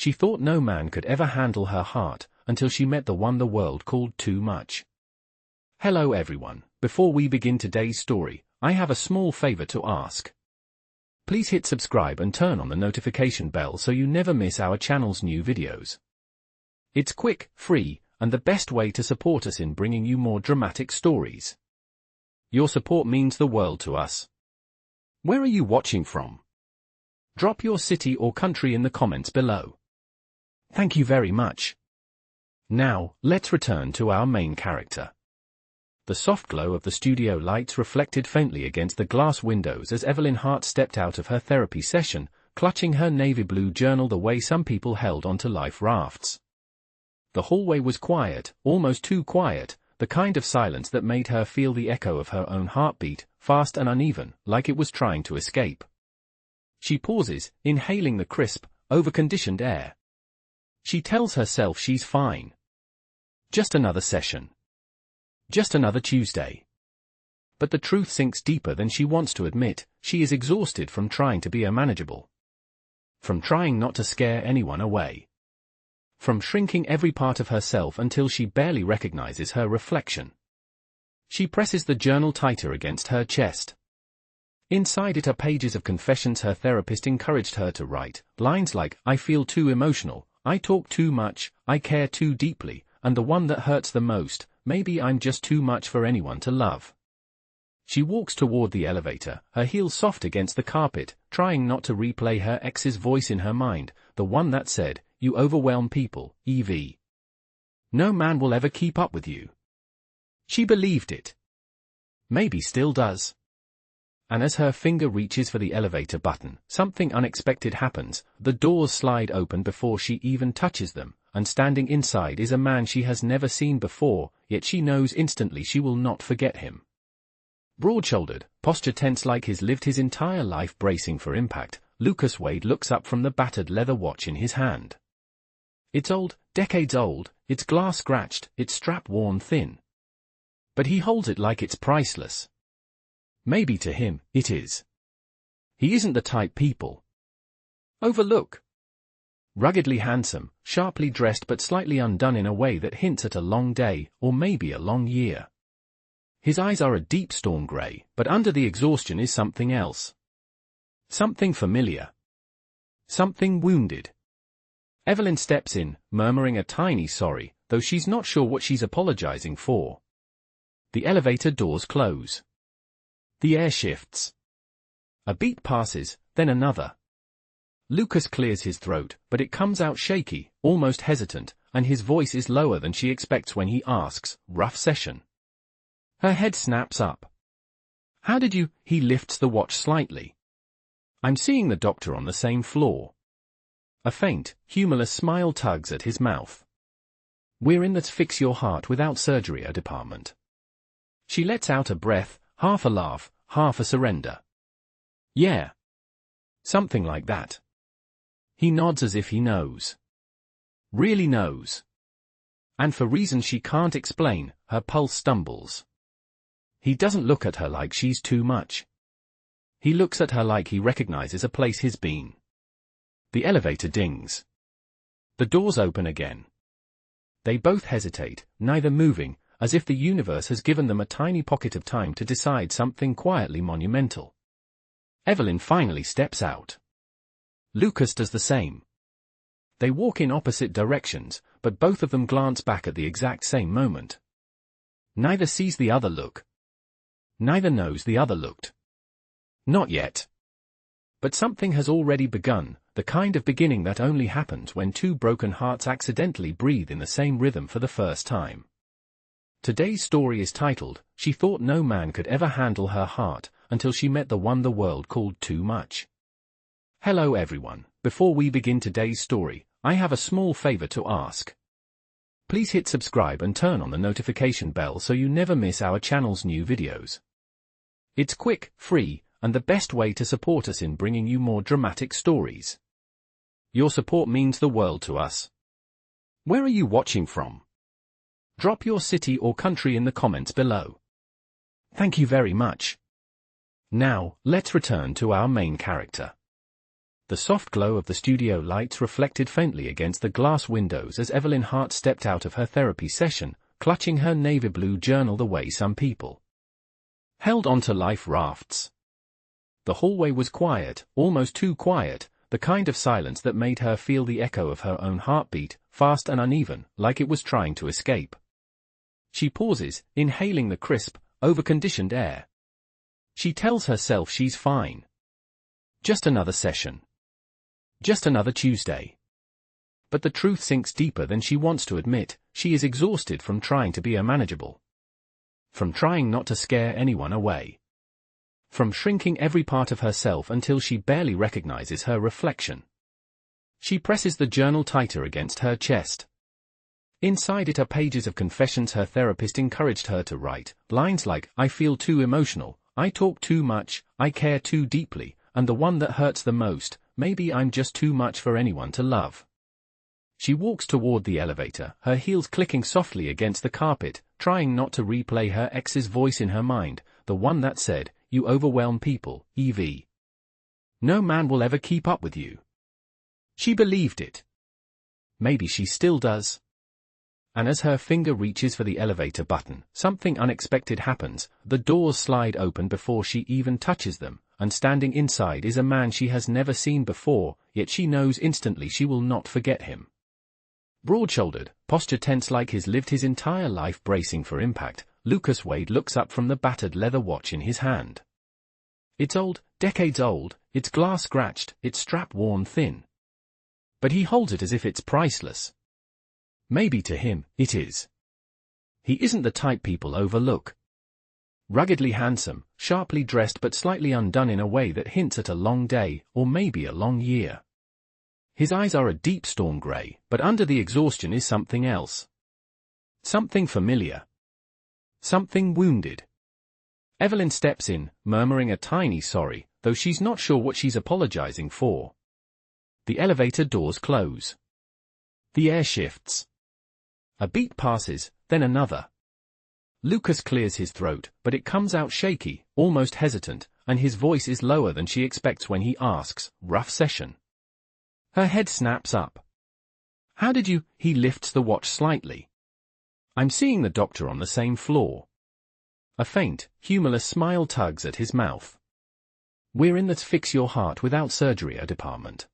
she thought no man could ever handle her heart, until she met the one the world called too much. Hello everyone, before we begin today's story, I have a small favor to ask. Please hit subscribe and turn on the notification bell so you never miss our channel's new videos. It's quick, free, and the best way to support us in bringing you more dramatic stories. Your support means the world to us. Where are you watching from? Drop your city or country in the comments below. Thank you very much. Now, let's return to our main character. The soft glow of the studio lights reflected faintly against the glass windows as Evelyn Hart stepped out of her therapy session, clutching her navy blue journal the way some people held onto life rafts. The hallway was quiet, almost too quiet, the kind of silence that made her feel the echo of her own heartbeat, fast and uneven, like it was trying to escape. She pauses, inhaling the crisp, over-conditioned air. She tells herself she's fine. Just another session. Just another Tuesday. But the truth sinks deeper than she wants to admit. She is exhausted from trying to be manageable. From trying not to scare anyone away. From shrinking every part of herself until she barely recognizes her reflection. She presses the journal tighter against her chest. Inside it are pages of confessions her therapist encouraged her to write, lines like, "I feel too emotional, I talk too much, I care too deeply, and the one that hurts the most, maybe I'm just too much for anyone to love." She walks toward the elevator, her heels soft against the carpet, trying not to replay her ex's voice in her mind, the one that said, "You overwhelm people, Evie. No man will ever keep up with you." She believed it. Maybe still does. And as her finger reaches for the elevator button, something unexpected happens. The doors slide open before she even touches them, and standing inside is a man she has never seen before, yet she knows instantly she will not forget him. Broad-shouldered, posture tense like he's lived his entire life bracing for impact, Lucas Wade looks up from the battered leather watch in his hand. It's old, decades old, it's glass-scratched, its strap worn thin. But he holds it like it's priceless. Maybe to him, it is. He isn't the type people overlook. Ruggedly handsome, sharply dressed but slightly undone in a way that hints at a long day, or maybe a long year. His eyes are a deep storm gray, but under the exhaustion is something else. Something familiar. Something wounded. Evelyn steps in, murmuring a tiny sorry, though she's not sure what she's apologizing for. The elevator doors close. The air shifts. A beat passes, then another. Lucas clears his throat, but it comes out shaky, almost hesitant, and his voice is lower than she expects when he asks, "Rough session?" Her head snaps up. "How did you?" He lifts the watch slightly. "I'm seeing the doctor on the same floor." A faint, humorless smile tugs at his mouth. "We're in the fix your heart without surgery department." She lets out a breath, half a laugh, half a surrender. "Yeah. Something like that." He nods as if he knows. Really knows. And for reasons she can't explain, her pulse stumbles. He doesn't look at her like she's too much. He looks at her like he recognizes a place he's been. The elevator dings. The doors open again. They both hesitate, neither moving, as if the universe has given them a tiny pocket of time to decide something quietly monumental. Evelyn finally steps out. Lucas does the same. They walk in opposite directions, but both of them glance back at the exact same moment. Neither sees the other look. Neither knows the other looked. Not yet. But something has already begun, the kind of beginning that only happens when two broken hearts accidentally breathe in the same rhythm for the first time. Today's story is titled, "She Thought No Man Could Ever Handle Her Heart, Until She Met the One the World Called Too Much." Hello everyone, before we begin today's story, I have a small favor to ask. Please hit subscribe and turn on the notification bell so you never miss our channel's new videos. It's quick, free, and the best way to support us in bringing you more dramatic stories. Your support means the world to us. Where are you watching from? Drop your city or country in the comments below. Thank you very much. Now, let's return to our main character. The soft glow of the studio lights reflected faintly against the glass windows as Evelyn Hart stepped out of her therapy session, clutching her navy blue journal the way some people held onto life rafts. The hallway was quiet, almost too quiet, the kind of silence that made her feel the echo of her own heartbeat, fast and uneven, like it was trying to escape. She pauses, inhaling the crisp, over-conditioned air. She tells herself she's fine. Just another session. Just another Tuesday. But the truth sinks deeper than she wants to admit. She is exhausted from trying to be manageable. From trying not to scare anyone away. From shrinking every part of herself until she barely recognizes her reflection. She presses the journal tighter against her chest. Inside it are pages of confessions her therapist encouraged her to write, lines like, "I feel too emotional, I talk too much, I care too deeply, and the one that hurts the most, maybe I'm just too much for anyone to love." She walks toward the elevator, her heels clicking softly against the carpet, trying not to replay her ex's voice in her mind, the one that said, "You overwhelm people, Evie. No man will ever keep up with you." She believed it. Maybe she still does. And as her finger reaches for the elevator button, something unexpected happens. The doors slide open before she even touches them, and standing inside is a man she has never seen before, yet she knows instantly she will not forget him. Broad-shouldered, posture tense like he's lived his entire life bracing for impact, Lucas Wade looks up from the battered leather watch in his hand. It's old, decades old, it's glass-scratched, its strap worn thin. But he holds it as if it's priceless. Maybe to him, it is. He isn't the type people overlook. Ruggedly handsome, sharply dressed but slightly undone in a way that hints at a long day, or maybe a long year. His eyes are a deep storm grey, but under the exhaustion is something else. Something familiar. Something wounded. Evelyn steps in, murmuring a tiny sorry, though she's not sure what she's apologizing for. The elevator doors close. The air shifts. A beat passes, then another. Lucas clears his throat, but it comes out shaky, almost hesitant, and his voice is lower than she expects when he asks, "Rough session?" Her head snaps up. "How did you?" He lifts the watch slightly. "I'm seeing the doctor on the same floor." A faint, humorless smile tugs at his mouth. "We're in the fix your heart without surgery department."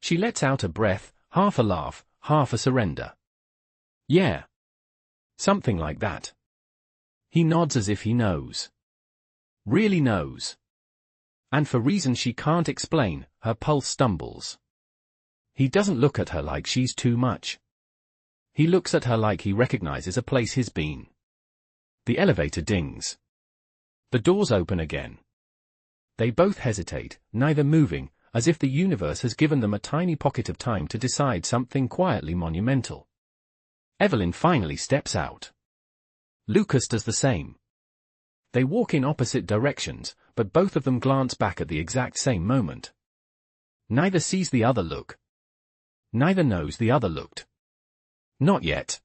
She lets out a breath, half a laugh, half a surrender. "Yeah. Something like that." He nods as if he knows. Really knows. And for reasons she can't explain, her pulse stumbles. He doesn't look at her like she's too much. He looks at her like he recognizes a place he's been. The elevator dings. The doors open again. They both hesitate, neither moving, as if the universe has given them a tiny pocket of time to decide something quietly monumental. Evelyn finally steps out. Lucas does the same. They walk in opposite directions, but both of them glance back at the exact same moment. Neither sees the other look. Neither knows the other looked. Not yet.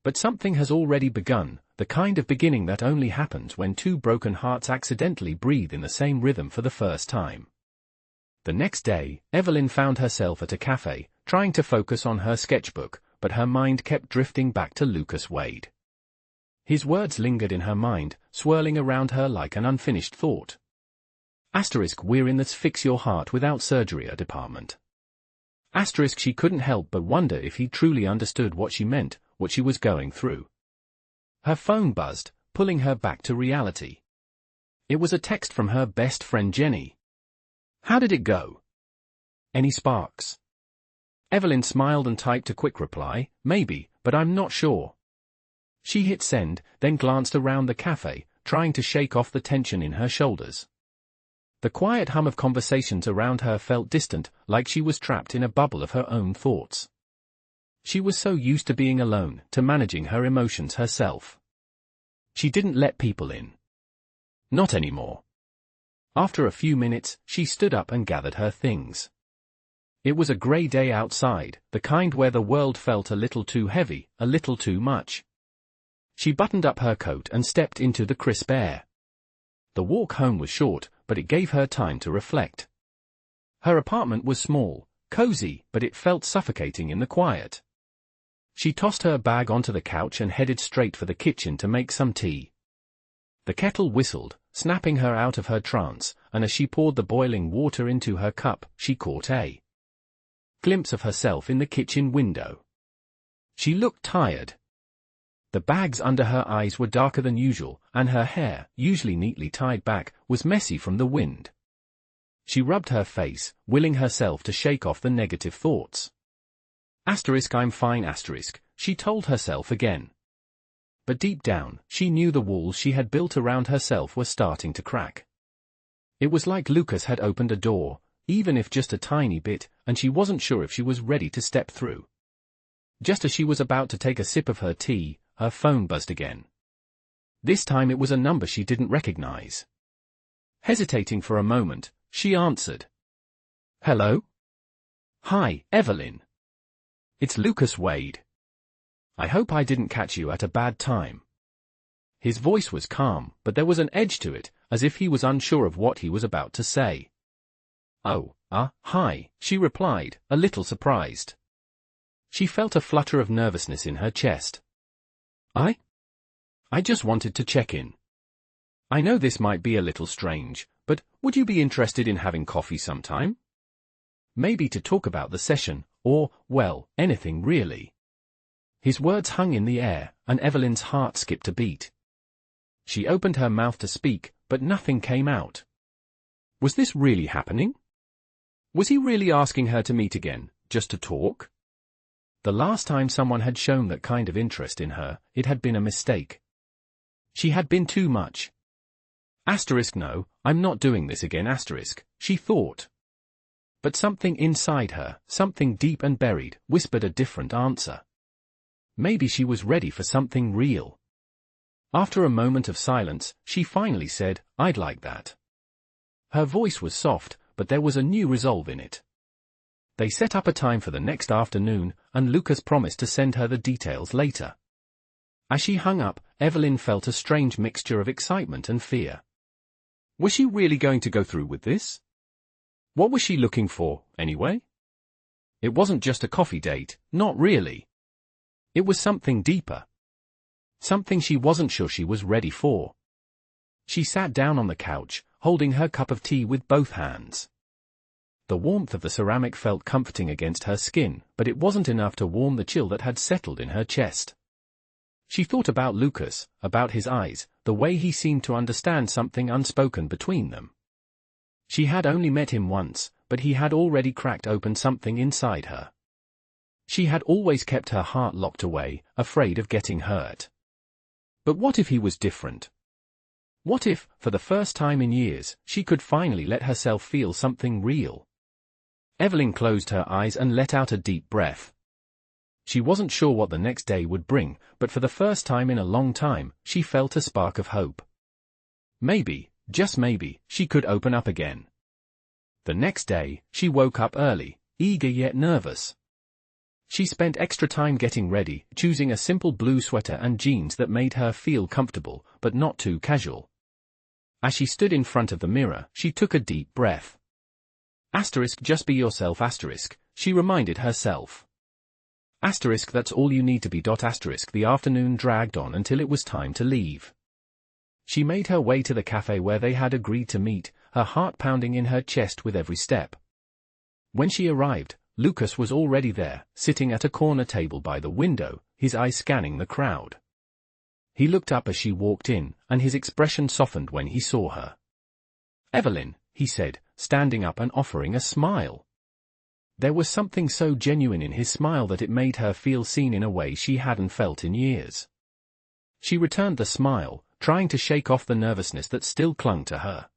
But something has already begun, the kind of beginning that only happens when two broken hearts accidentally breathe in the same rhythm for the first time. The next day, Evelyn found herself at a cafe, trying to focus on her sketchbook, but her mind kept drifting back to Lucas Wade. His words lingered in her mind, swirling around her like an unfinished thought. We're in the fix your heart without surgery department. She couldn't help but wonder if he truly understood what she meant, what she was going through. Her phone buzzed, pulling her back to reality. It was a text from her best friend Jenny. "How did it go? Any sparks?" Evelyn smiled and typed a quick reply, "Maybe, but I'm not sure." She hit send, then glanced around the cafe, trying to shake off the tension in her shoulders. The quiet hum of conversations around her felt distant, like she was trapped in a bubble of her own thoughts. She was so used to being alone, to managing her emotions herself. She didn't let people in. Not anymore. After a few minutes, she stood up and gathered her things. It was a grey day outside, the kind where the world felt a little too heavy, a little too much. She buttoned up her coat and stepped into the crisp air. The walk home was short, but it gave her time to reflect. Her apartment was small, cozy, but it felt suffocating in the quiet. She tossed her bag onto the couch and headed straight for the kitchen to make some tea. The kettle whistled, snapping her out of her trance, and as she poured the boiling water into her cup, she caught a glimpse of herself in the kitchen window. She looked tired. The bags under her eyes were darker than usual, and her hair, usually neatly tied back, was messy from the wind. She rubbed her face, willing herself to shake off the negative thoughts. I'm fine, she told herself again. But deep down, she knew the walls she had built around herself were starting to crack. It was like Lucas had opened a door, even if just a tiny bit, and she wasn't sure if she was ready to step through. Just as she was about to take a sip of her tea, her phone buzzed again. This time it was a number she didn't recognize. Hesitating for a moment, she answered. Hello? Hi, Evelyn. It's Lucas Wade. I hope I didn't catch you at a bad time. His voice was calm, but there was an edge to it, as if he was unsure of what he was about to say. Oh, hi, she replied, a little surprised. She felt a flutter of nervousness in her chest. I just wanted to check in. I know this might be a little strange, but would you be interested in having coffee sometime? Maybe to talk about the session, or, well, anything really. His words hung in the air, and Evelyn's heart skipped a beat. She opened her mouth to speak, but nothing came out. Was this really happening? Was he really asking her to meet again, just to talk? The last time someone had shown that kind of interest in her, it had been a mistake. She had been too much. No, I'm not doing this again, she thought. But something inside her, something deep and buried, whispered a different answer. Maybe she was ready for something real. After a moment of silence, she finally said, I'd like that. Her voice was soft, but there was a new resolve in it. They set up a time for the next afternoon, and Lucas promised to send her the details later. As she hung up, Evelyn felt a strange mixture of excitement and fear. Was she really going to go through with this? What was she looking for, anyway? It wasn't just a coffee date, not really. It was something deeper. Something she wasn't sure she was ready for. She sat down on the couch, holding her cup of tea with both hands. The warmth of the ceramic felt comforting against her skin, but it wasn't enough to warm the chill that had settled in her chest. She thought about Lucas, about his eyes, the way he seemed to understand something unspoken between them. She had only met him once, but he had already cracked open something inside her. She had always kept her heart locked away, afraid of getting hurt. But what if he was different? What if, for the first time in years, she could finally let herself feel something real? Evelyn closed her eyes and let out a deep breath. She wasn't sure what the next day would bring, but for the first time in a long time, she felt a spark of hope. Maybe, just maybe, she could open up again. The next day, she woke up early, eager yet nervous. She spent extra time getting ready, choosing a simple blue sweater and jeans that made her feel comfortable, but not too casual. As she stood in front of the mirror, she took a deep breath. Just be yourself, she reminded herself. That's all you need to be. The afternoon dragged on until it was time to leave. She made her way to the cafe where they had agreed to meet, her heart pounding in her chest with every step. When she arrived, Lucas was already there, sitting at a corner table by the window, his eyes scanning the crowd. He looked up as she walked in, and his expression softened when he saw her. Evelyn, he said, standing up and offering a smile. There was something so genuine in his smile that it made her feel seen in a way she hadn't felt in years. She returned the smile, trying to shake off the nervousness that still clung to her.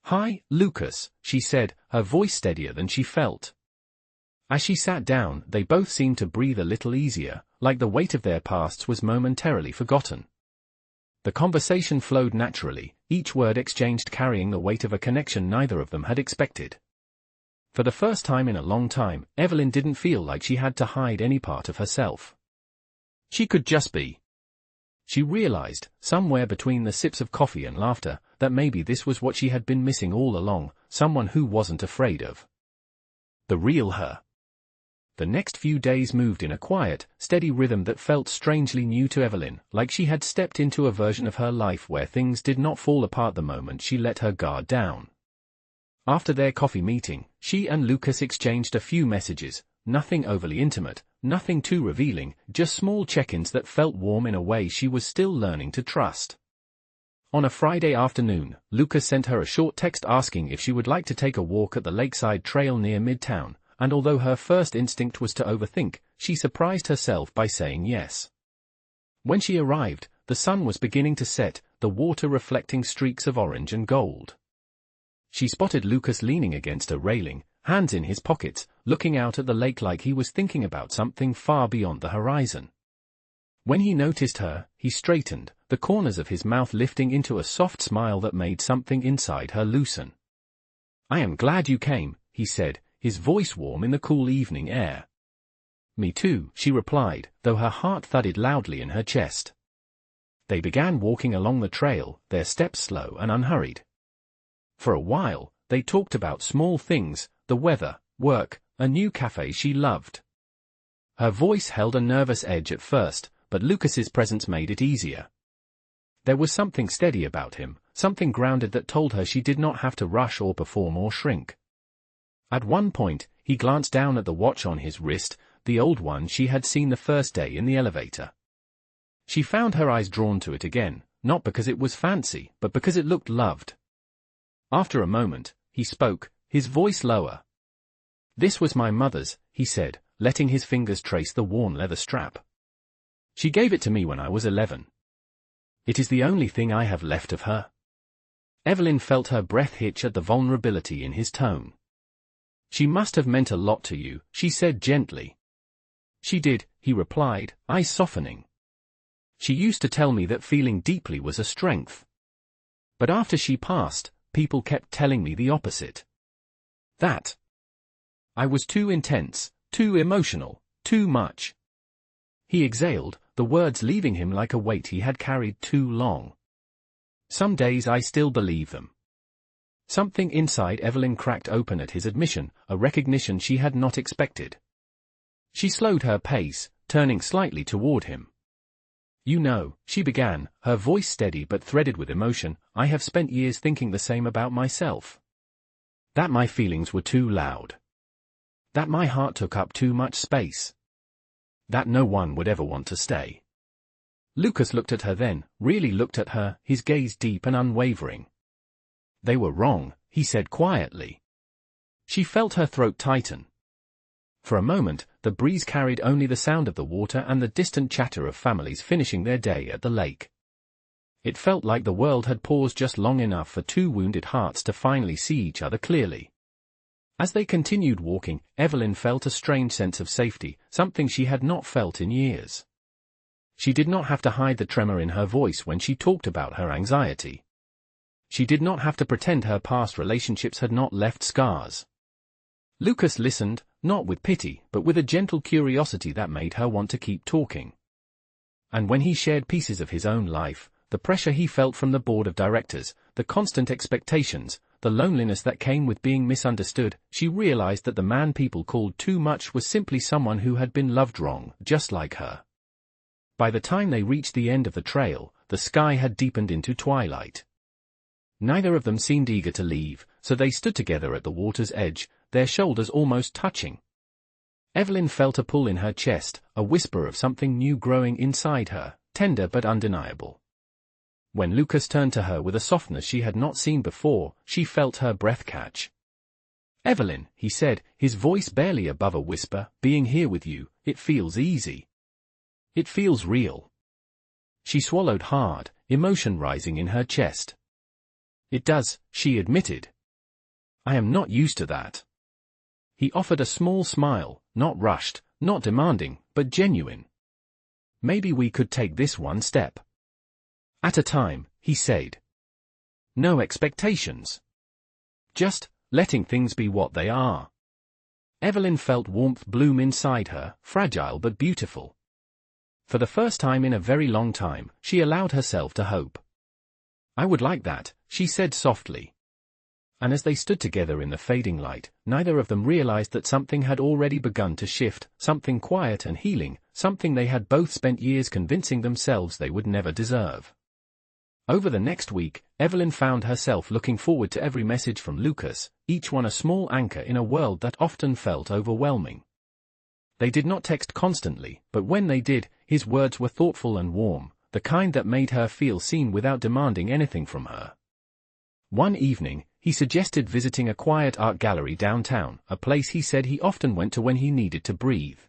Hi, Lucas, she said, her voice steadier than she felt. As she sat down, they both seemed to breathe a little easier, like the weight of their pasts was momentarily forgotten. The conversation flowed naturally, each word exchanged carrying the weight of a connection neither of them had expected. For the first time in a long time, Evelyn didn't feel like she had to hide any part of herself. She could just be. She realized, somewhere between the sips of coffee and laughter, that maybe this was what she had been missing all along, someone who wasn't afraid of The real her. The next few days moved in a quiet, steady rhythm that felt strangely new to Evelyn, like she had stepped into a version of her life where things did not fall apart the moment she let her guard down. After their coffee meeting, she and Lucas exchanged a few messages, nothing overly intimate, nothing too revealing, just small check-ins that felt warm in a way she was still learning to trust. On a Friday afternoon, Lucas sent her a short text asking if she would like to take a walk at the lakeside trail near Midtown, and although her first instinct was to overthink, she surprised herself by saying yes. When she arrived, the sun was beginning to set, the water reflecting streaks of orange and gold. She spotted Lucas leaning against a railing, hands in his pockets, looking out at the lake like he was thinking about something far beyond the horizon. When he noticed her, he straightened, the corners of his mouth lifting into a soft smile that made something inside her loosen. "I am glad you came," he said, his voice warm in the cool evening air. "Me too," she replied, though her heart thudded loudly in her chest. They began walking along the trail, their steps slow and unhurried. For a while, they talked about small things, the weather, work, a new cafe she loved. Her voice held a nervous edge at first, but Lucas's presence made it easier. There was something steady about him, something grounded that told her she did not have to rush or perform or shrink. At one point, he glanced down at the watch on his wrist, the old one she had seen the first day in the elevator. She found her eyes drawn to it again, not because it was fancy, but because it looked loved. After a moment, he spoke, his voice lower. "This was my mother's," he said, letting his fingers trace the worn leather strap. "She gave it to me when I was 11. It is the only thing I have left of her." Evelyn felt her breath hitch at the vulnerability in his tone. "She must have meant a lot to you," she said gently. "She did," he replied, eyes softening. "She used to tell me that feeling deeply was a strength. But after she passed, people kept telling me the opposite. That I was too intense, too emotional, too much." He exhaled, the words leaving him like a weight he had carried too long. "Some days I still believe them." Something inside Evelyn cracked open at his admission, a recognition she had not expected. She slowed her pace, turning slightly toward him. "You know," she began, her voice steady but threaded with emotion, "I have spent years thinking the same about myself. That my feelings were too loud. That my heart took up too much space. That no one would ever want to stay." Lucas looked at her then, really looked at her, his gaze deep and unwavering. "They were wrong," he said quietly. She felt her throat tighten. For a moment, the breeze carried only the sound of the water and the distant chatter of families finishing their day at the lake. It felt like the world had paused just long enough for two wounded hearts to finally see each other clearly. As they continued walking, Evelyn felt a strange sense of safety, something she had not felt in years. She did not have to hide the tremor in her voice when she talked about her anxiety. She did not have to pretend her past relationships had not left scars. Lucas listened, not with pity, but with a gentle curiosity that made her want to keep talking. And when he shared pieces of his own life, the pressure he felt from the board of directors, the constant expectations, the loneliness that came with being misunderstood, she realized that the man people called too much was simply someone who had been loved wrong, just like her. By the time they reached the end of the trail, the sky had deepened into twilight. Neither of them seemed eager to leave, so they stood together at the water's edge, their shoulders almost touching. Evelyn felt a pull in her chest, a whisper of something new growing inside her, tender but undeniable. When Lucas turned to her with a softness she had not seen before, she felt her breath catch. "Evelyn," he said, his voice barely above a whisper, "being here with you, it feels easy. It feels real." She swallowed hard, emotion rising in her chest. "It does," she admitted. "I am not used to that." He offered a small smile, not rushed, not demanding, but genuine. "Maybe we could take this one step at a time," he said. "No expectations. Just letting things be what they are." Evelyn felt warmth bloom inside her, fragile but beautiful. For the first time in a very long time, she allowed herself to hope. "I would like that," she said softly. And as they stood together in the fading light, neither of them realized that something had already begun to shift, something quiet and healing, something they had both spent years convincing themselves they would never deserve. Over the next week, Evelyn found herself looking forward to every message from Lucas, each one a small anchor in a world that often felt overwhelming. They did not text constantly, but when they did, his words were thoughtful and warm, the kind that made her feel seen without demanding anything from her. One evening, he suggested visiting a quiet art gallery downtown, a place he said he often went to when he needed to breathe.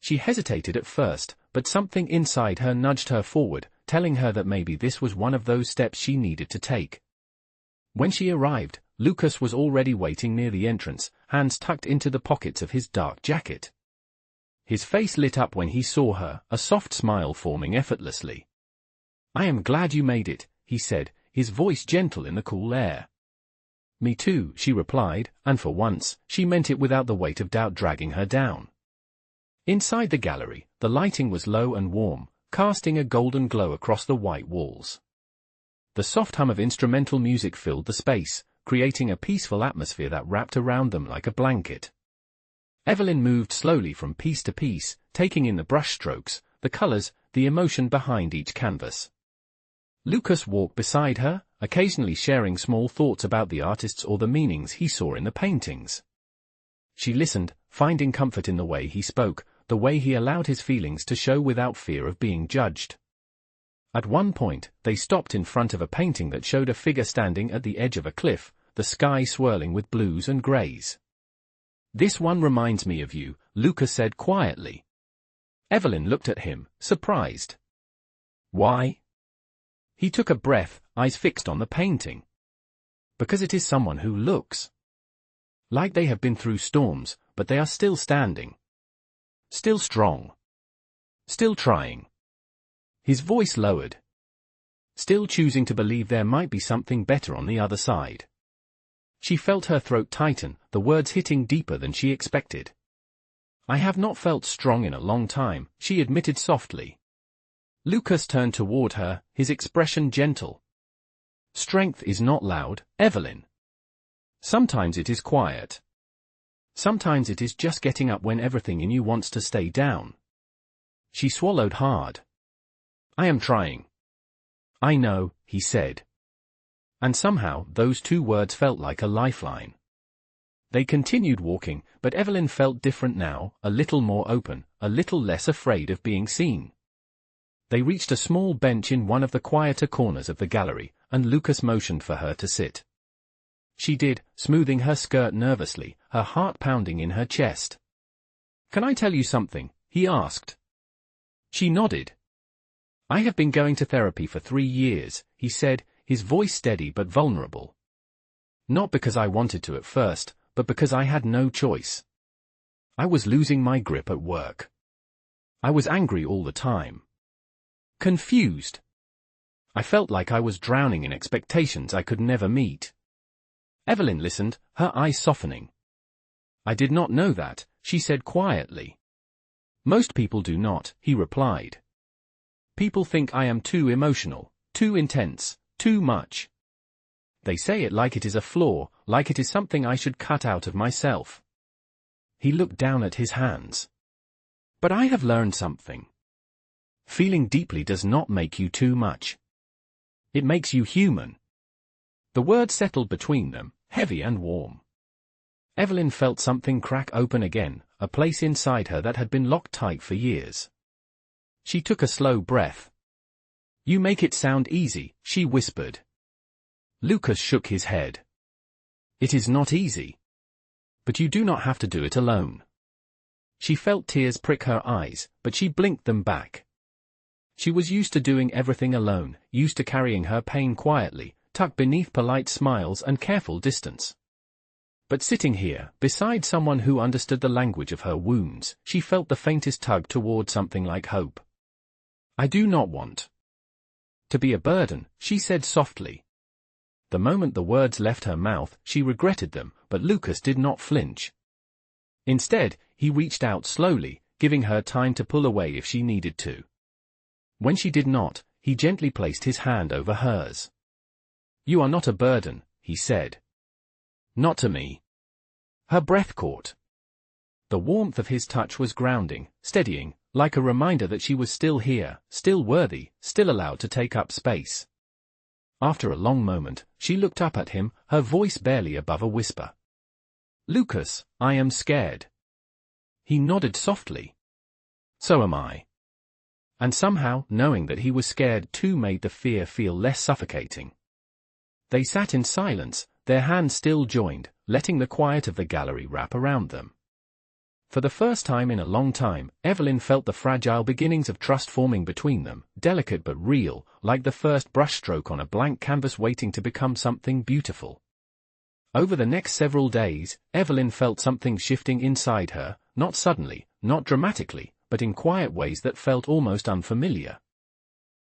She hesitated at first, but something inside her nudged her forward, telling her that maybe this was one of those steps she needed to take. When she arrived, Lucas was already waiting near the entrance, hands tucked into the pockets of his dark jacket. His face lit up when he saw her, a soft smile forming effortlessly. "I am glad you made it," he said, his voice gentle in the cool air. "Me too," she replied, and for once, she meant it without the weight of doubt dragging her down. Inside the gallery, the lighting was low and warm, casting a golden glow across the white walls. The soft hum of instrumental music filled the space, creating a peaceful atmosphere that wrapped around them like a blanket. Evelyn moved slowly from piece to piece, taking in the brushstrokes, the colors, the emotion behind each canvas. Lucas walked beside her, occasionally sharing small thoughts about the artists or the meanings he saw in the paintings. She listened, finding comfort in the way he spoke, the way he allowed his feelings to show without fear of being judged. At one point, they stopped in front of a painting that showed a figure standing at the edge of a cliff, the sky swirling with blues and grays. "This one reminds me of you," Lucas said quietly. Evelyn looked at him, surprised. "Why?" He took a breath, eyes fixed on the painting. "Because it is someone who looks like they have been through storms, but they are still standing. Still strong. Still trying." His voice lowered. "Still choosing to believe there might be something better on the other side." She felt her throat tighten, the words hitting deeper than she expected. "I have not felt strong in a long time," she admitted softly. Lucas turned toward her, his expression gentle. "Strength is not loud, Evelyn. Sometimes it is quiet. Sometimes it is just getting up when everything in you wants to stay down." She swallowed hard. "I am trying." "I know," he said. And somehow, those two words felt like a lifeline. They continued walking, but Evelyn felt different now, a little more open, a little less afraid of being seen. They reached a small bench in one of the quieter corners of the gallery, and Lucas motioned for her to sit. She did, smoothing her skirt nervously, her heart pounding in her chest. "Can I tell you something?" he asked. She nodded. "I have been going to therapy for 3 years, he said, his voice steady but vulnerable. "Not because I wanted to at first, but because I had no choice. I was losing my grip at work. I was angry all the time. Confused. I felt like I was drowning in expectations I could never meet." Evelyn listened, her eyes softening. "I did not know that," she said quietly. "Most people do not," he replied. "People think I am too emotional, too intense, too much. They say it like it is a flaw, like it is something I should cut out of myself." He looked down at his hands. "But I have learned something. Feeling deeply does not make you too much. It makes you human." The words settled between them, heavy and warm. Evelyn felt something crack open again, a place inside her that had been locked tight for years. She took a slow breath. "You make it sound easy," she whispered. Lucas shook his head. "It is not easy. But you do not have to do it alone." She felt tears prick her eyes, but she blinked them back. She was used to doing everything alone, used to carrying her pain quietly, tucked beneath polite smiles and careful distance. But sitting here, beside someone who understood the language of her wounds, she felt the faintest tug toward something like hope. "I do not want to be a burden," she said softly. The moment the words left her mouth, she regretted them, but Lucas did not flinch. Instead, he reached out slowly, giving her time to pull away if she needed to. When she did not, he gently placed his hand over hers. "You are not a burden," he said. Not to me. Her breath caught. The warmth of his touch was grounding, steadying, like a reminder that she was still here, still worthy, still allowed to take up space. After a long moment, she looked up at him, her voice barely above a whisper. "Lucas, I am scared." He nodded softly. "So am I." And somehow, knowing that he was scared too made the fear feel less suffocating. They sat in silence, their hands still joined, letting the quiet of the gallery wrap around them. For the first time in a long time, Evelyn felt the fragile beginnings of trust forming between them, delicate but real, like the first brushstroke on a blank canvas waiting to become something beautiful. Over the next several days, Evelyn felt something shifting inside her, not suddenly, not dramatically, but in quiet ways that felt almost unfamiliar.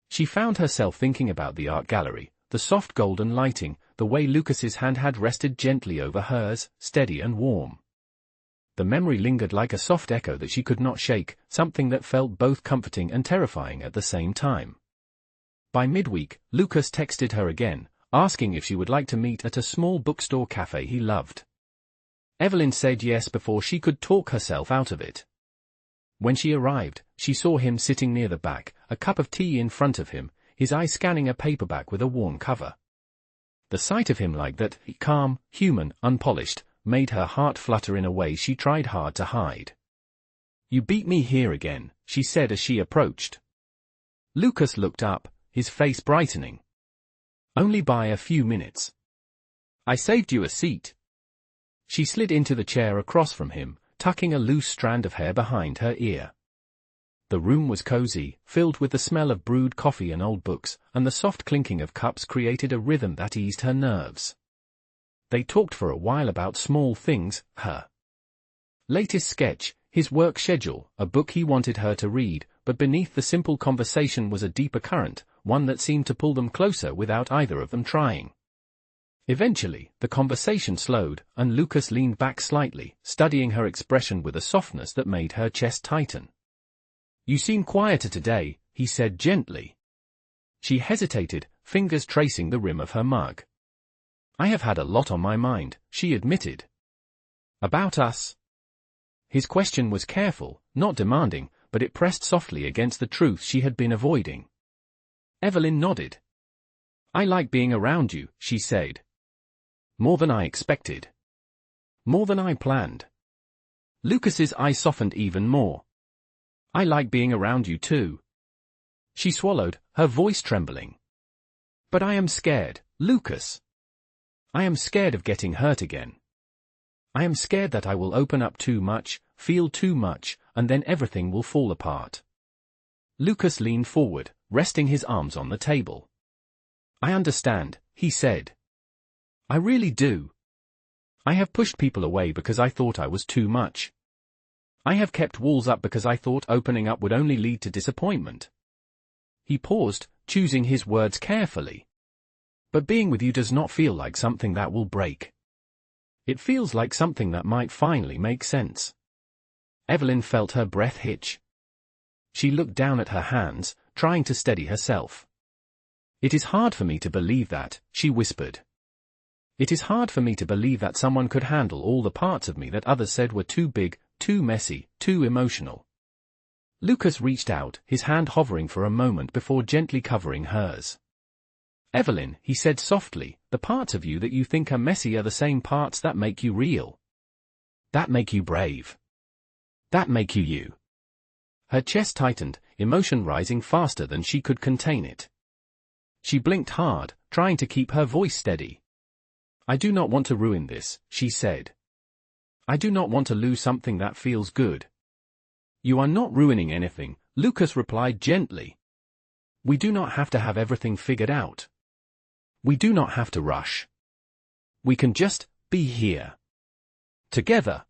She found herself thinking about the art gallery, the soft golden lighting, the way Lucas's hand had rested gently over hers, steady and warm. The memory lingered like a soft echo that she could not shake, something that felt both comforting and terrifying at the same time. By midweek, Lucas texted her again, asking if she would like to meet at a small bookstore cafe he loved. Evelyn said yes before she could talk herself out of it. When she arrived, she saw him sitting near the back, a cup of tea in front of him, his eye scanning a paperback with a worn cover. The sight of him like that, calm, human, unpolished, made her heart flutter in a way she tried hard to hide. "You beat me here again," she said as she approached. Lucas looked up, his face brightening. "Only by a few minutes. I saved you a seat." She slid into the chair across from him, tucking a loose strand of hair behind her ear. The room was cozy, filled with the smell of brewed coffee and old books, and the soft clinking of cups created a rhythm that eased her nerves. They talked for a while about small things, her latest sketch, his work schedule, a book he wanted her to read, but beneath the simple conversation was a deeper current, one that seemed to pull them closer without either of them trying. Eventually, the conversation slowed, and Lucas leaned back slightly, studying her expression with a softness that made her chest tighten. "You seem quieter today," he said gently. She hesitated, fingers tracing the rim of her mug. "I have had a lot on my mind," she admitted. "About us?" His question was careful, not demanding, but it pressed softly against the truth she had been avoiding. Evelyn nodded. "I like being around you," she said. "More than I expected. More than I planned." Lucas's eyes softened even more. "I like being around you too." She swallowed, her voice trembling. "But I am scared, Lucas. I am scared of getting hurt again. I am scared that I will open up too much, feel too much, and then everything will fall apart." Lucas leaned forward, resting his arms on the table. "I understand," he said. "I really do. I have pushed people away because I thought I was too much. I have kept walls up because I thought opening up would only lead to disappointment." He paused, choosing his words carefully. "But being with you does not feel like something that will break. It feels like something that might finally make sense." Evelyn felt her breath hitch. She looked down at her hands, trying to steady herself. "It is hard for me to believe that," she whispered. "It is hard for me to believe that someone could handle all the parts of me that others said were too big, too messy, too emotional." Lucas reached out, his hand hovering for a moment before gently covering hers. "Evelyn," he said softly, "the parts of you that you think are messy are the same parts that make you real. That make you brave. That make you you." Her chest tightened, emotion rising faster than she could contain it. She blinked hard, trying to keep her voice steady. "I do not want to ruin this," she said. "I do not want to lose something that feels good." "You are not ruining anything," Lucas replied gently. "We do not have to have everything figured out. We do not have to rush. We can just be here. Together.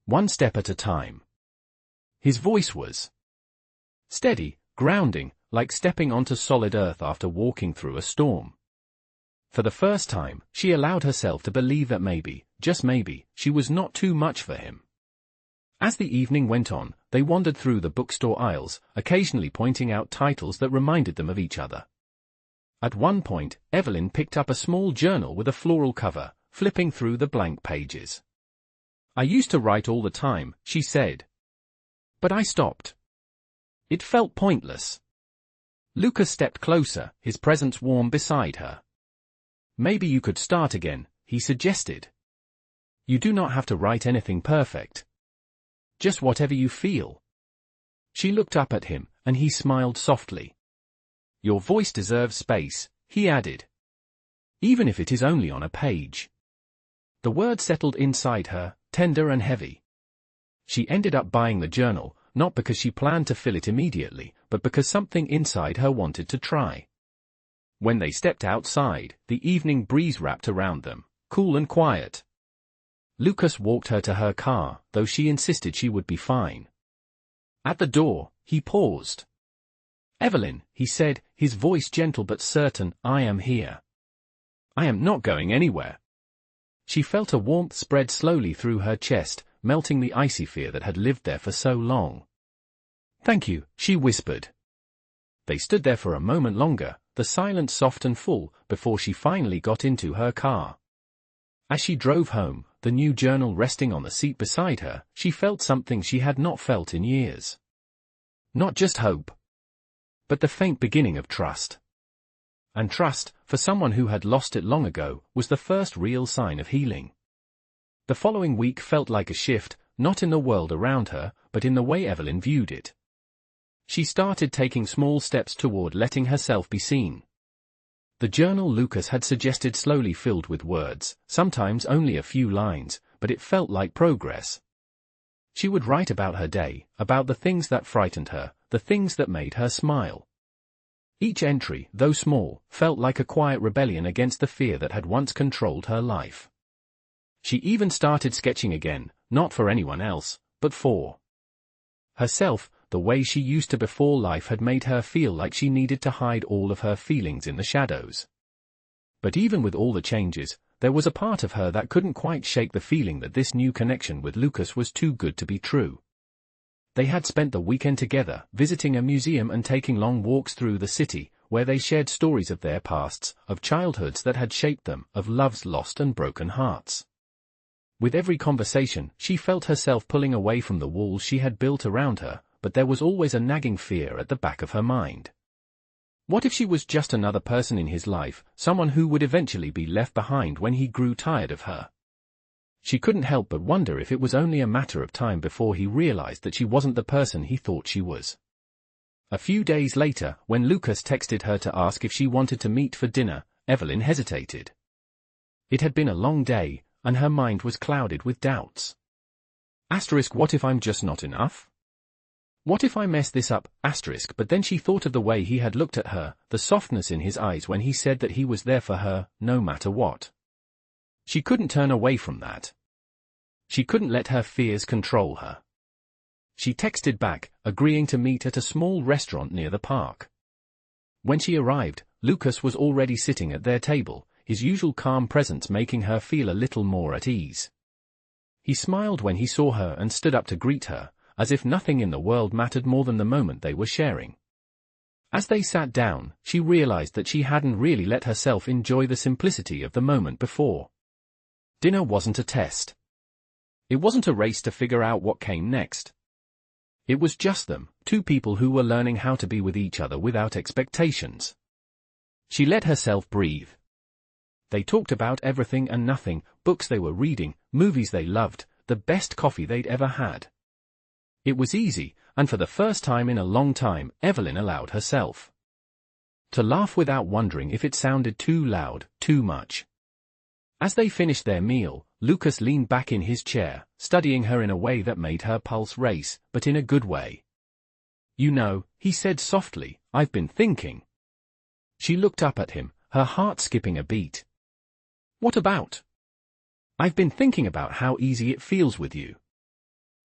One step at a time." His voice was steady, grounding, like stepping onto solid earth after walking through a storm. For the first time, she allowed herself to believe that maybe, just maybe, she was not too much for him. As the evening went on, they wandered through the bookstore aisles, occasionally pointing out titles that reminded them of each other. At one point, Evelyn picked up a small journal with a floral cover, flipping through the blank pages. I used to write all the time, she said. But I stopped. It felt pointless. Lucas stepped closer, his presence warm beside her. Maybe you could start again, he suggested. You do not have to write anything perfect. Just whatever you feel. She looked up at him, and he smiled softly. Your voice deserves space, he added. Even if it is only on a page. The word settled inside her, tender and heavy. She ended up buying the journal, not because she planned to fill it immediately, but because something inside her wanted to try. When they stepped outside, the evening breeze wrapped around them, cool and quiet. Lucas walked her to her car, though she insisted she would be fine. At the door, he paused. Evelyn, he said, his voice gentle but certain, I am here. I am not going anywhere. She felt a warmth spread slowly through her chest, melting the icy fear that had lived there for so long. Thank you, she whispered. They stood there for a moment longer, the silence soft and full, before she finally got into her car. As she drove home, the new journal resting on the seat beside her, she felt something she had not felt in years. Not just hope, but the faint beginning of trust. And trust, for someone who had lost it long ago, was the first real sign of healing. The following week felt like a shift, not in the world around her, but in the way Evelyn viewed it. She started taking small steps toward letting herself be seen. The journal Lucas had suggested slowly filled with words, sometimes only a few lines, but it felt like progress. She would write about her day, about the things that frightened her, the things that made her smile. Each entry, though small, felt like a quiet rebellion against the fear that had once controlled her life. She even started sketching again, not for anyone else, but for herself. The way she used to before life had made her feel like she needed to hide all of her feelings in the shadows. But even with all the changes, there was a part of her that couldn't quite shake the feeling that this new connection with Lucas was too good to be true. They had spent the weekend together, visiting a museum and taking long walks through the city, where they shared stories of their pasts, of childhoods that had shaped them, of loves lost and broken hearts. With every conversation, she felt herself pulling away from the walls she had built around her, but there was always a nagging fear at the back of her mind. What if she was just another person in his life, someone who would eventually be left behind when he grew tired of her? She couldn't help but wonder if it was only a matter of time before he realized that she wasn't the person he thought she was. A few days later, when Lucas texted her to ask if she wanted to meet for dinner, Evelyn hesitated. It had been a long day, and her mind was clouded with doubts. What if I'm just not enough? What if I mess this up? But then she thought of the way he had looked at her, the softness in his eyes when he said that he was there for her, no matter what. She couldn't turn away from that. She couldn't let her fears control her. She texted back, agreeing to meet at a small restaurant near the park. When she arrived, Lucas was already sitting at their table, his usual calm presence making her feel a little more at ease. He smiled when he saw her and stood up to greet her, as if nothing in the world mattered more than the moment they were sharing. As they sat down, she realized that she hadn't really let herself enjoy the simplicity of the moment before. Dinner wasn't a test. It wasn't a race to figure out what came next. It was just them, two people who were learning how to be with each other without expectations. She let herself breathe. They talked about everything and nothing, books they were reading, movies they loved, the best coffee they'd ever had. It was easy, and for the first time in a long time, Evelyn allowed herself to laugh without wondering if it sounded too loud, too much. As they finished their meal, Lucas leaned back in his chair, studying her in a way that made her pulse race, but in a good way. You know, he said softly, I've been thinking. She looked up at him, her heart skipping a beat. What about? I've been thinking about how easy it feels with you.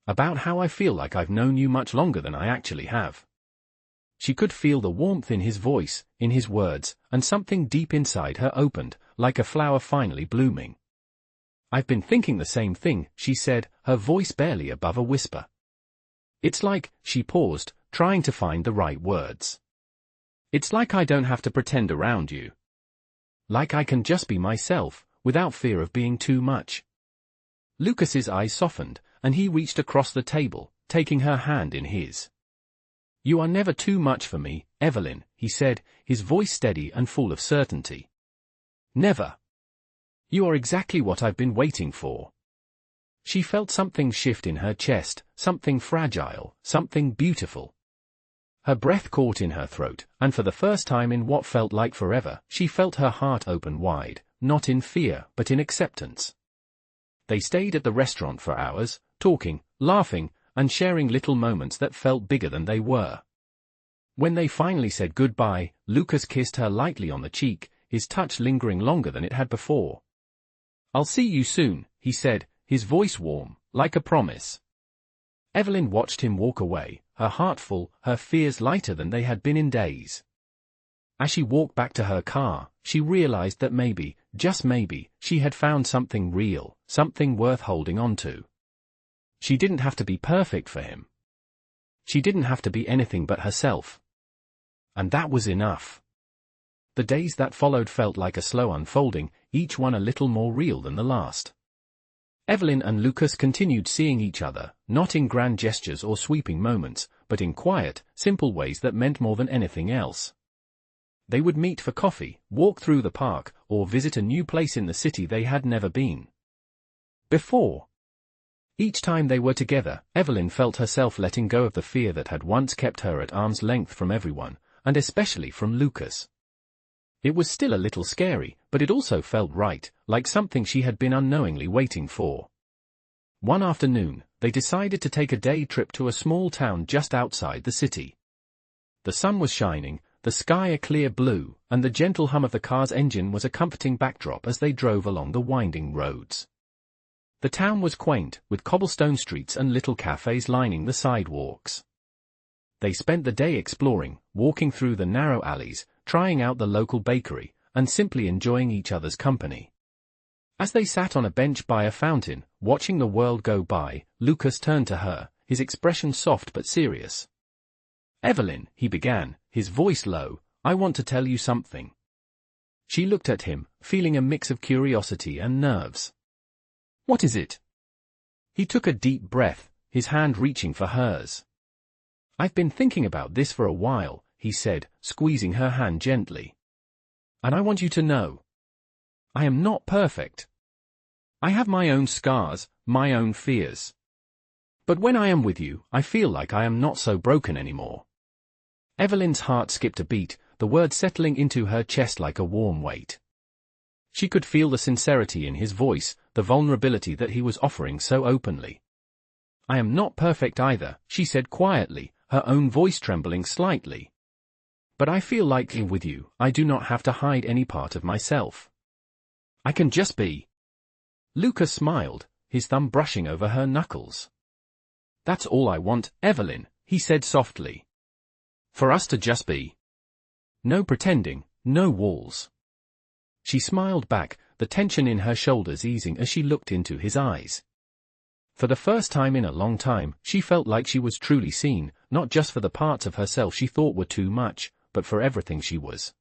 About how I feel like I've known you much longer than I actually have. She could feel the warmth in his voice, in his words, and something deep inside her opened, like a flower finally blooming. I've been thinking the same thing, she said, her voice barely above a whisper. It's like, she paused, trying to find the right words. It's like I don't have to pretend around you. Like I can just be myself, without fear of being too much. Lucas's eyes softened, and he reached across the table, taking her hand in his. "You are never too much for me, Evelyn," he said, his voice steady and full of certainty. "Never. You are exactly what I've been waiting for." She felt something shift in her chest, something fragile, something beautiful. Her breath caught in her throat, and for the first time in what felt like forever, she felt her heart open wide, not in fear but in acceptance. They stayed at the restaurant for hours, talking, laughing, and sharing little moments that felt bigger than they were. When they finally said goodbye, Lucas kissed her lightly on the cheek, his touch lingering longer than it had before. "I'll see you soon," he said, his voice warm, like a promise. Evelyn watched him walk away, her heart full, her fears lighter than they had been in days. As she walked back to her car, she realized that maybe, just maybe, she had found something real, something worth holding on to. She didn't have to be perfect for him. She didn't have to be anything but herself. And that was enough. The days that followed felt like a slow unfolding, each one a little more real than the last. Evelyn and Lucas continued seeing each other, not in grand gestures or sweeping moments, but in quiet, simple ways that meant more than anything else. They would meet for coffee, walk through the park, or visit a new place in the city they had never been before. Each time they were together, Evelyn felt herself letting go of the fear that had once kept her at arm's length from everyone, and especially from Lucas. It was still a little scary, but it also felt right, like something she had been unknowingly waiting for. One afternoon, they decided to take a day trip to a small town just outside the city. The sun was shining, the sky a clear blue, and the gentle hum of the car's engine was a comforting backdrop as they drove along the winding roads. The town was quaint, with cobblestone streets and little cafes lining the sidewalks. They spent the day exploring, walking through the narrow alleys, trying out the local bakery, and simply enjoying each other's company. As they sat on a bench by a fountain, watching the world go by, Lucas turned to her, his expression soft but serious. "Evelyn," he began, his voice low, "I want to tell you something." She looked at him, feeling a mix of curiosity and nerves. "What is it?" He took a deep breath, his hand reaching for hers. "I've been thinking about this for a while," he said, squeezing her hand gently. "And I want you to know. I am not perfect. I have my own scars, my own fears. But when I am with you, I feel like I am not so broken anymore." Evelyn's heart skipped a beat, the words settling into her chest like a warm weight. She could feel the sincerity in his voice, the vulnerability that he was offering so openly. "I am not perfect either," she said quietly, her own voice trembling slightly. "But I feel like with you, I do not have to hide any part of myself. I can just be." Lucas smiled, his thumb brushing over her knuckles. "That's all I want, Evelyn," he said softly. "For us to just be. No pretending, no walls." She smiled back, the tension in her shoulders easing as she looked into his eyes. For the first time in a long time, she felt like she was truly seen, not just for the parts of herself she thought were too much, but for everything she was.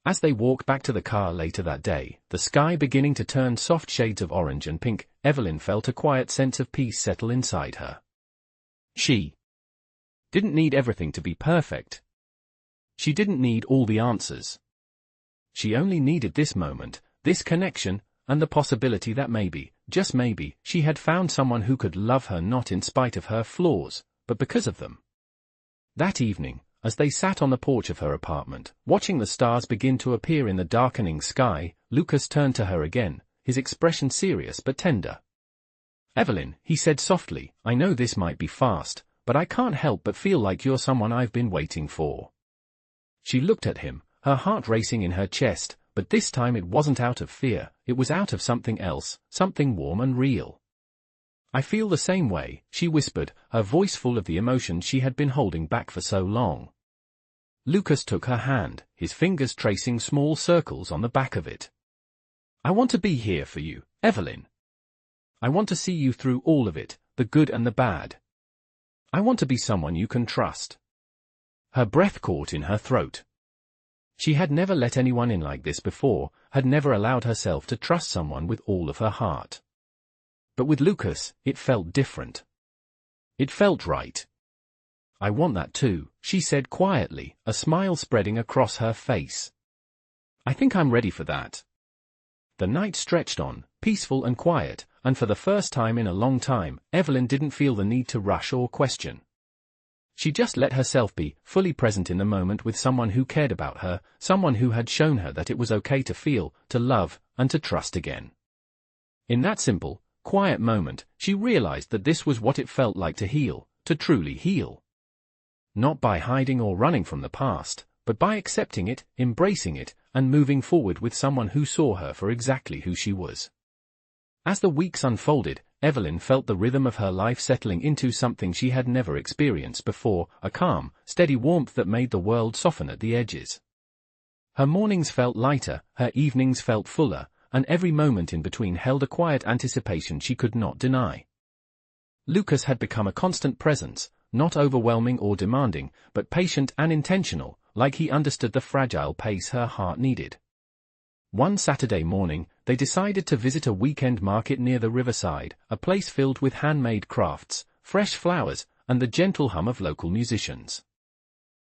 As they walked back to the car later that day, the sky beginning to turn soft shades of orange and pink, Evelyn felt a quiet sense of peace settle inside her. She didn't need everything to be perfect. She didn't need all the answers. She only needed this moment, this connection, and the possibility that maybe, just maybe, she had found someone who could love her not in spite of her flaws, but because of them. That evening, as they sat on the porch of her apartment, watching the stars begin to appear in the darkening sky, Lucas turned to her again, his expression serious but tender. "Evelyn," he said softly, "I know this might be fast, but I can't help but feel like you're someone I've been waiting for." She looked at him, her heart racing in her chest, but this time it wasn't out of fear, it was out of something else, something warm and real. "I feel the same way," she whispered, her voice full of the emotion she had been holding back for so long. Lucas took her hand, his fingers tracing small circles on the back of it. "I want to be here for you, Evelyn. I want to see you through all of it, the good and the bad. I want to be someone you can trust." Her breath caught in her throat. She had never let anyone in like this before, had never allowed herself to trust someone with all of her heart. But with Lucas, it felt different. It felt right. "I want that too," she said quietly, a smile spreading across her face. "I think I'm ready for that." The night stretched on, peaceful and quiet, and for the first time in a long time, Evelyn didn't feel the need to rush or question. She just let herself be, fully present in the moment with someone who cared about her, someone who had shown her that it was okay to feel, to love, and to trust again. In that simple, quiet moment, she realized that this was what it felt like to heal, to truly heal. Not by hiding or running from the past, but by accepting it, embracing it, and moving forward with someone who saw her for exactly who she was. As the weeks unfolded, Evelyn felt the rhythm of her life settling into something she had never experienced before, a calm, steady warmth that made the world soften at the edges. Her mornings felt lighter, her evenings felt fuller, and every moment in between held a quiet anticipation she could not deny. Lucas had become a constant presence, not overwhelming or demanding, but patient and intentional, like he understood the fragile pace her heart needed. One Saturday morning, they decided to visit a weekend market near the riverside, a place filled with handmade crafts, fresh flowers, and the gentle hum of local musicians.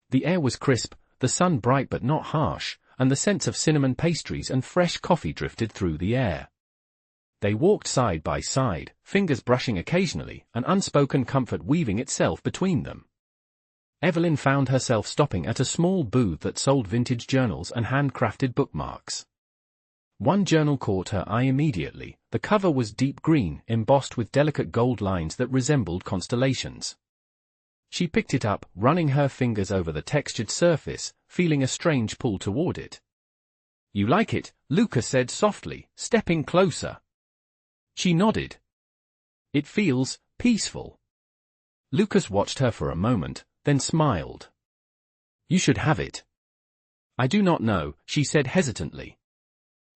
The air was crisp, the sun bright but not harsh, and the scents of cinnamon pastries and fresh coffee drifted through the air. They walked side by side, fingers brushing occasionally, an unspoken comfort weaving itself between them. Evelyn found herself stopping at a small booth that sold vintage journals and handcrafted bookmarks. One journal caught her eye immediately. The cover was deep green, embossed with delicate gold lines that resembled constellations. She picked it up, running her fingers over the textured surface, feeling a strange pull toward it. "You like it?" Lucas said softly, stepping closer. She nodded. "It feels peaceful." Lucas watched her for a moment, then smiled. "You should have it." "I do not know," she said hesitantly.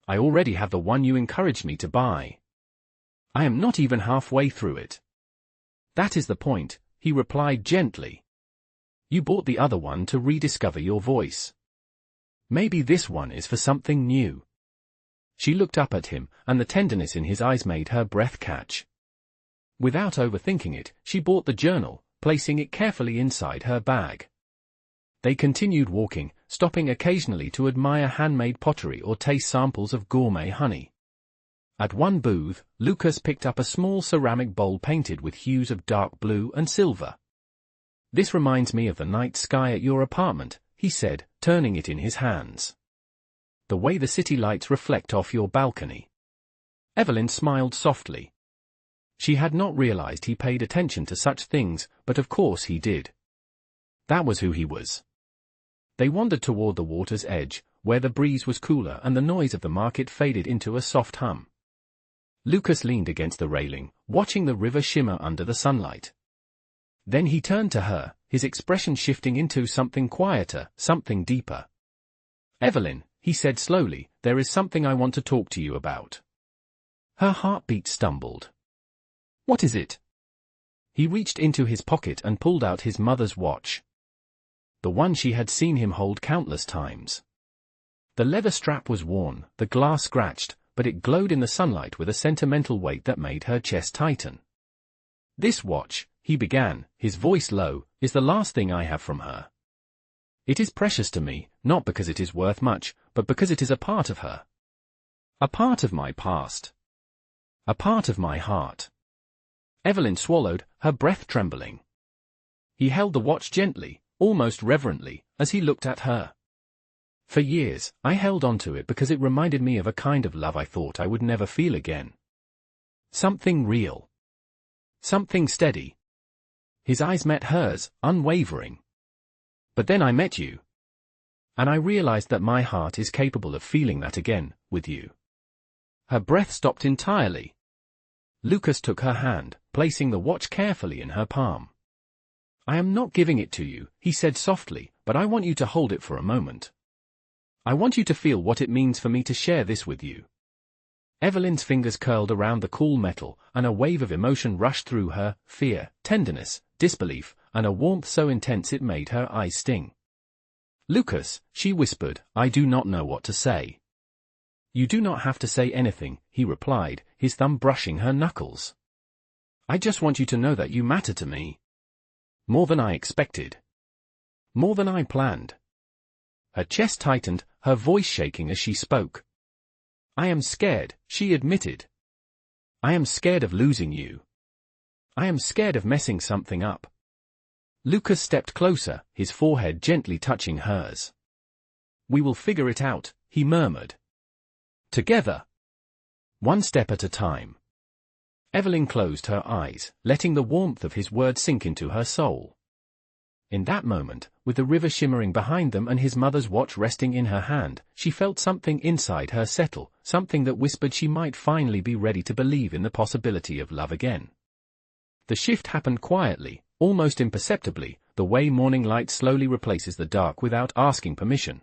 "I already have the one you encouraged me to buy. I am not even halfway through it." "That is the point," he replied gently. "You bought the other one to rediscover your voice. Maybe this one is for something new." She looked up at him, and the tenderness in his eyes made her breath catch. Without overthinking it, she bought the journal, placing it carefully inside her bag. They continued walking, stopping occasionally to admire handmade pottery or taste samples of gourmet honey. At one booth, Lucas picked up a small ceramic bowl painted with hues of dark blue and silver. "This reminds me of the night sky at your apartment," he said, turning it in his hands. "The way the city lights reflect off your balcony." Evelyn smiled softly. She had not realized he paid attention to such things, but of course he did. That was who he was. They wandered toward the water's edge, where the breeze was cooler and the noise of the market faded into a soft hum. Lucas leaned against the railing, watching the river shimmer under the sunlight. Then he turned to her, his expression shifting into something quieter, something deeper. "Evelyn," he said slowly, "there is something I want to talk to you about." Her heartbeat stumbled. "What is it?" He reached into his pocket and pulled out his mother's watch. The one she had seen him hold countless times. The leather strap was worn, the glass scratched, but it glowed in the sunlight with a sentimental weight that made her chest tighten. "This watch," he began, his voice low, "is the last thing I have from her. It is precious to me, not because it is worth much, but because it is a part of her. A part of my past. A part of my heart." Evelyn swallowed, her breath trembling. He held the watch gently, almost reverently, as he looked at her. "For years, I held on to it because it reminded me of a kind of love I thought I would never feel again. Something real. Something steady." His eyes met hers, unwavering. "But then I met you. And I realized that my heart is capable of feeling that again, with you." Her breath stopped entirely. Lucas took her hand, placing the watch carefully in her palm. "I am not giving it to you," he said softly, "but I want you to hold it for a moment. I want you to feel what it means for me to share this with you." Evelyn's fingers curled around the cool metal, and a wave of emotion rushed through her, fear, tenderness, disbelief, and a warmth so intense it made her eyes sting. Lucas, she whispered, I do not know what to say. You do not have to say anything, he replied, his thumb brushing her knuckles. I just want you to know that you matter to me. More than I expected. More than I planned. Her chest tightened, her voice shaking as she spoke. I am scared, she admitted. I am scared of losing you. I am scared of messing something up. Lucas stepped closer, his forehead gently touching hers. We will figure it out, he murmured. Together. One step at a time. Evelyn closed her eyes, letting the warmth of his words sink into her soul. In that moment, with the river shimmering behind them and his mother's watch resting in her hand, she felt something inside her settle, something that whispered she might finally be ready to believe in the possibility of love again. The shift happened quietly, almost imperceptibly, the way morning light slowly replaces the dark without asking permission.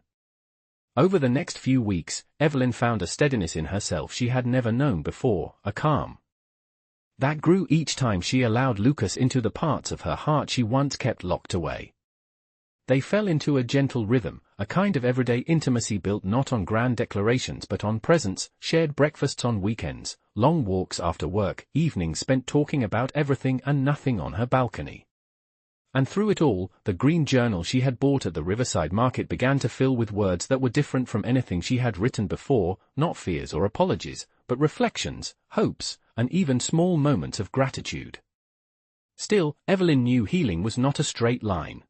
Over the next few weeks, Evelyn found a steadiness in herself she had never known before, a calm that grew each time she allowed Lucas into the parts of her heart she once kept locked away. They fell into a gentle rhythm, a kind of everyday intimacy built not on grand declarations but on presence, shared breakfasts on weekends, long walks after work, evenings spent talking about everything and nothing on her balcony. And through it all, the green journal she had bought at the Riverside Market began to fill with words that were different from anything she had written before, not fears or apologies, but reflections, hopes, and even small moments of gratitude. Still, Evelyn knew healing was not a straight line.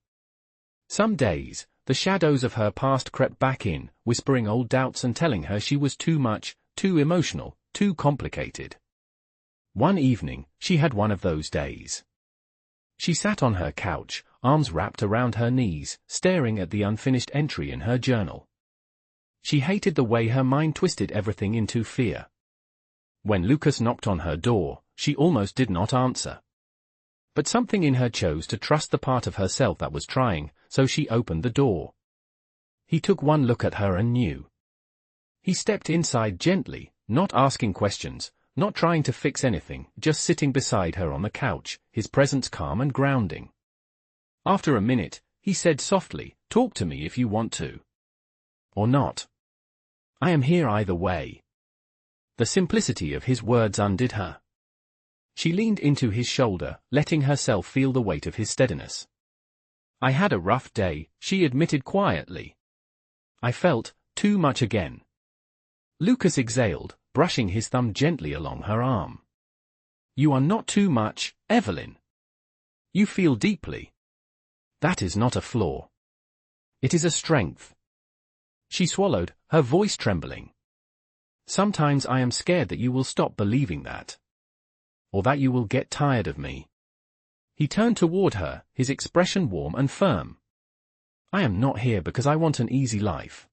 Some days, the shadows of her past crept back in, whispering old doubts and telling her she was too much, too emotional, too complicated. One evening, she had one of those days. She sat on her couch, arms wrapped around her knees, staring at the unfinished entry in her journal. She hated the way her mind twisted everything into fear. When Lucas knocked on her door, she almost did not answer. But something in her chose to trust the part of herself that was trying, so she opened the door. He took one look at her and knew. He stepped inside gently, not asking questions, not trying to fix anything, just sitting beside her on the couch, his presence calm and grounding. After a minute, he said softly, "Talk to me if you want to. Or not. I am here either way." The simplicity of his words undid her. She leaned into his shoulder, letting herself feel the weight of his steadiness. "I had a rough day," she admitted quietly. "I felt too much again." Lucas exhaled, brushing his thumb gently along her arm. "You are not too much, Evelyn. You feel deeply. That is not a flaw. It is a strength." She swallowed, her voice trembling. "Sometimes I am scared that you will stop believing that. Or that you will get tired of me." He turned toward her, his expression warm and firm. "I am not here because I want an easy life.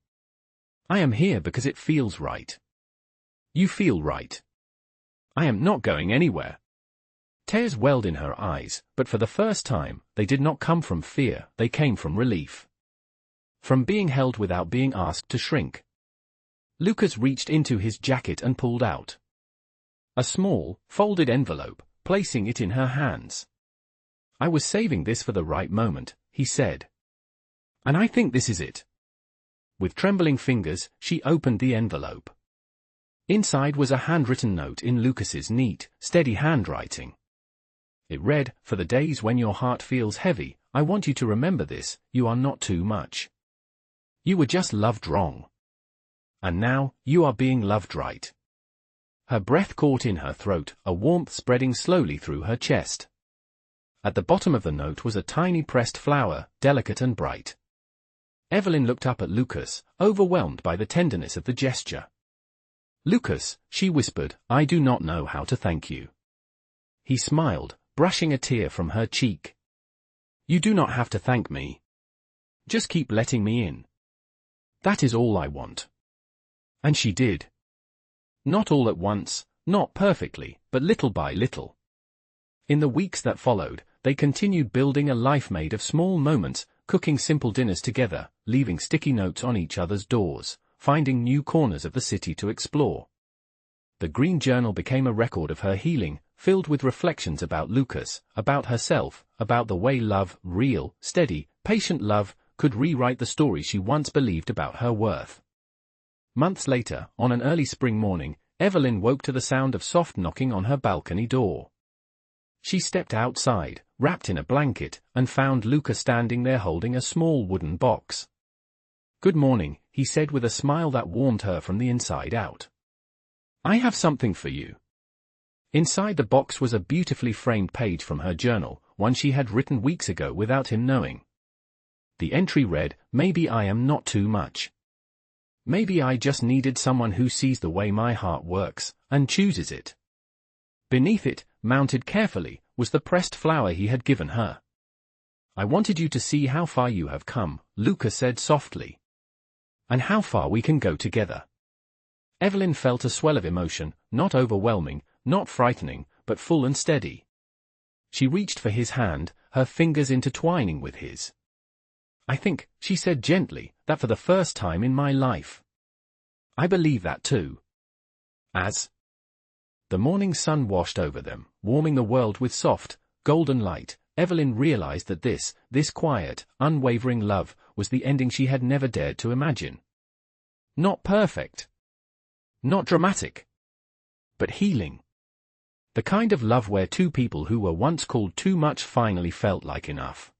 I am here because it feels right. You feel right. I am not going anywhere." Tears welled in her eyes, but for the first time, they did not come from fear, they came from relief. From being held without being asked to shrink. Lucas reached into his jacket and pulled out a small, folded envelope, placing it in her hands. "I was saving this for the right moment," he said. "And I think this is it." With trembling fingers, she opened the envelope. Inside was a handwritten note in Lucas's neat, steady handwriting. It read, "For the days when your heart feels heavy, I want you to remember this: you are not too much. You were just loved wrong. And now, you are being loved right." Her breath caught in her throat, a warmth spreading slowly through her chest. At the bottom of the note was a tiny pressed flower, delicate and bright. Evelyn looked up at Lucas, overwhelmed by the tenderness of the gesture. "Lucas," she whispered, "I do not know how to thank you." He smiled, brushing a tear from her cheek. "You do not have to thank me. Just keep letting me in. That is all I want." And she did. Not all at once, not perfectly, but little by little. In the weeks that followed, they continued building a life made of small moments, cooking simple dinners together, leaving sticky notes on each other's doors, finding new corners of the city to explore. The green journal became a record of her healing, filled with reflections about Lucas, about herself, about the way love, real, steady, patient love, could rewrite the story she once believed about her worth. Months later, on an early spring morning, Evelyn woke to the sound of soft knocking on her balcony door. She stepped outside, wrapped in a blanket, and found Luca standing there holding a small wooden box. "Good morning," he said with a smile that warmed her from the inside out. "I have something for you." Inside the box was a beautifully framed page from her journal, one she had written weeks ago without him knowing. The entry read, "Maybe I am not too much. Maybe I just needed someone who sees the way my heart works, and chooses it." Beneath it, mounted carefully, was the pressed flower he had given her. "I wanted you to see how far you have come," Luca said softly. "And how far we can go together." Evelyn felt a swell of emotion, not overwhelming, not frightening, but full and steady. She reached for his hand, her fingers intertwining with his. "I think," she said gently, "that for the first time in my life. I believe that too." As the morning sun washed over them, warming the world with soft, golden light, Evelyn realized that this quiet, unwavering love was the ending she had never dared to imagine. Not perfect. Not dramatic. But healing. The kind of love where two people who were once called too much finally felt like enough.